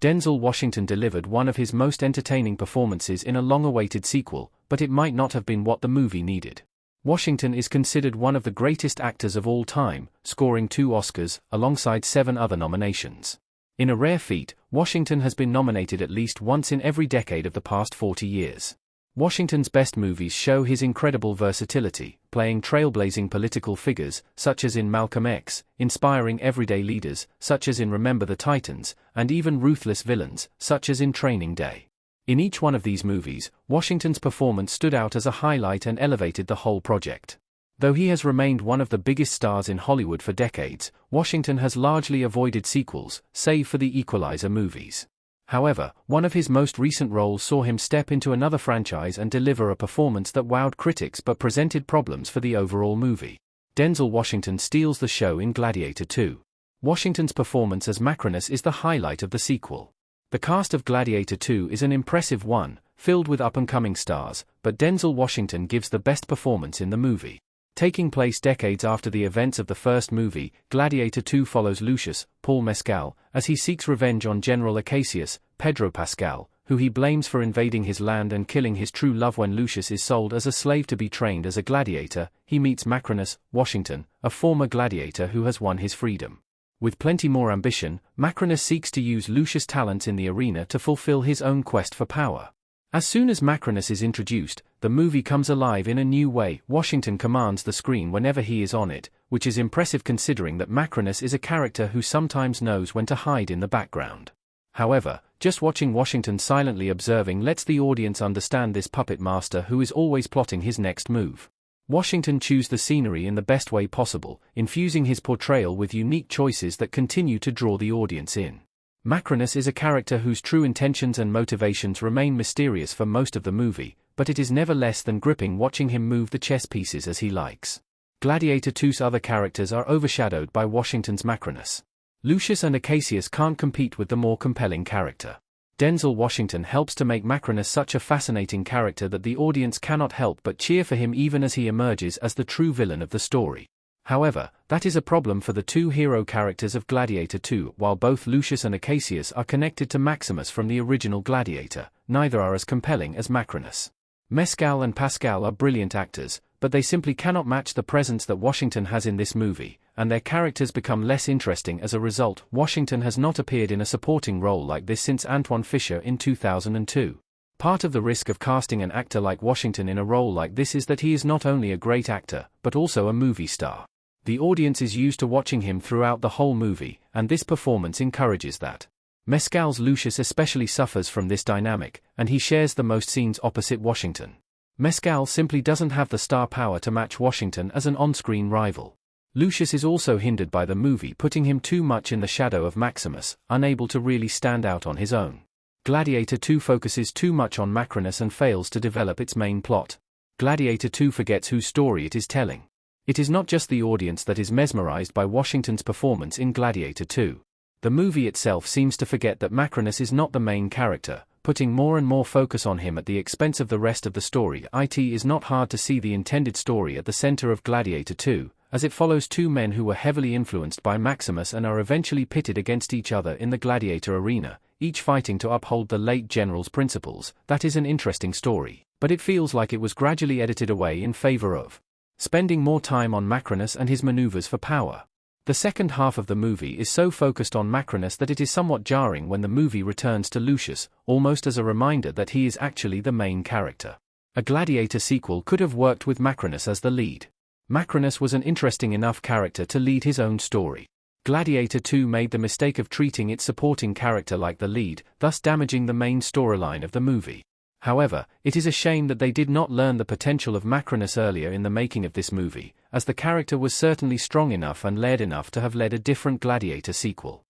Denzel Washington delivered one of his most entertaining performances in a long-awaited sequel, but it might not have been what the movie needed. Washington is considered one of the greatest actors of all time, scoring 2 Oscars, alongside 7 other nominations. In a rare feat, Washington has been nominated at least once in every decade of the past 40 years. Washington's best movies show his incredible versatility, playing trailblazing political figures, such as in Malcolm X, inspiring everyday leaders, such as in Remember the Titans, and even ruthless villains, such as in Training Day. In each one of these movies, Washington's performance stood out as a highlight and elevated the whole project. Though he has remained one of the biggest stars in Hollywood for decades, Washington has largely avoided sequels, save for the Equalizer movies. However, one of his most recent roles saw him step into another franchise and deliver a performance that wowed critics but presented problems for the overall movie. Denzel Washington steals the show in Gladiator 2. Washington's performance as Macronus is the highlight of the sequel. The cast of Gladiator 2 is an impressive one, filled with up-and-coming stars, but Denzel Washington gives the best performance in the movie. Taking place decades after the events of the first movie, Gladiator 2 follows Lucius, Paul Mescal, as he seeks revenge on General Acacius, Pedro Pascal, who he blames for invading his land and killing his true love. When Lucius is sold as a slave to be trained as a gladiator, he meets Macronus, Washington, a former gladiator who has won his freedom. With plenty more ambition, Macronus seeks to use Lucius' talents in the arena to fulfill his own quest for power. As soon as Macronus is introduced, the movie comes alive in a new way. Washington commands the screen whenever he is on it, which is impressive considering that Macronus is a character who sometimes knows when to hide in the background. However, just watching Washington silently observing lets the audience understand this puppet master who is always plotting his next move. Washington chews the scenery in the best way possible, infusing his portrayal with unique choices that continue to draw the audience in. Macronus is a character whose true intentions and motivations remain mysterious for most of the movie, but it is never less than gripping watching him move the chess pieces as he likes. Gladiator 2's other characters are overshadowed by Washington's Macronus. Lucius and Acacius can't compete with the more compelling character. Denzel Washington helps to make Macronus such a fascinating character that the audience cannot help but cheer for him even as he emerges as the true villain of the story. However, that is a problem for the 2 hero characters of Gladiator 2. While both Lucius and Acacius are connected to Maximus from the original Gladiator, neither are as compelling as Macronus. Mescal and Pascal are brilliant actors, but they simply cannot match the presence that Washington has in this movie, and their characters become less interesting as a result. Washington has not appeared in a supporting role like this since Antoine Fisher in 2002. Part of the risk of casting an actor like Washington in a role like this is that he is not only a great actor, but also a movie star. The audience is used to watching him throughout the whole movie, and this performance encourages that. Mescal's Lucius especially suffers from this dynamic, and he shares the most scenes opposite Washington. Mescal simply doesn't have the star power to match Washington as an on-screen rival. Lucius is also hindered by the movie putting him too much in the shadow of Maximus, unable to really stand out on his own. Gladiator 2 focuses too much on Macronus and fails to develop its main plot. Gladiator 2 forgets whose story it is telling. It is not just the audience that is mesmerized by Washington's performance in Gladiator 2. The movie itself seems to forget that Macronus is not the main character, putting more and more focus on him at the expense of the rest of the story. It is not hard to see the intended story at the center of Gladiator 2, as it follows 2 men who were heavily influenced by Maximus and are eventually pitted against each other in the gladiator arena, each fighting to uphold the late general's principles. That is an interesting story, but it feels like it was gradually edited away in favor of spending more time on Macronus and his maneuvers for power. The second half of the movie is so focused on Macronus that it is somewhat jarring when the movie returns to Lucius, almost as a reminder that he is actually the main character. A Gladiator sequel could have worked with Macronus as the lead. Macronus was an interesting enough character to lead his own story. Gladiator 2 made the mistake of treating its supporting character like the lead, thus damaging the main storyline of the movie. However, it is a shame that they did not learn the potential of Macronus earlier in the making of this movie, as the character was certainly strong enough and layered enough to have led a different Gladiator sequel.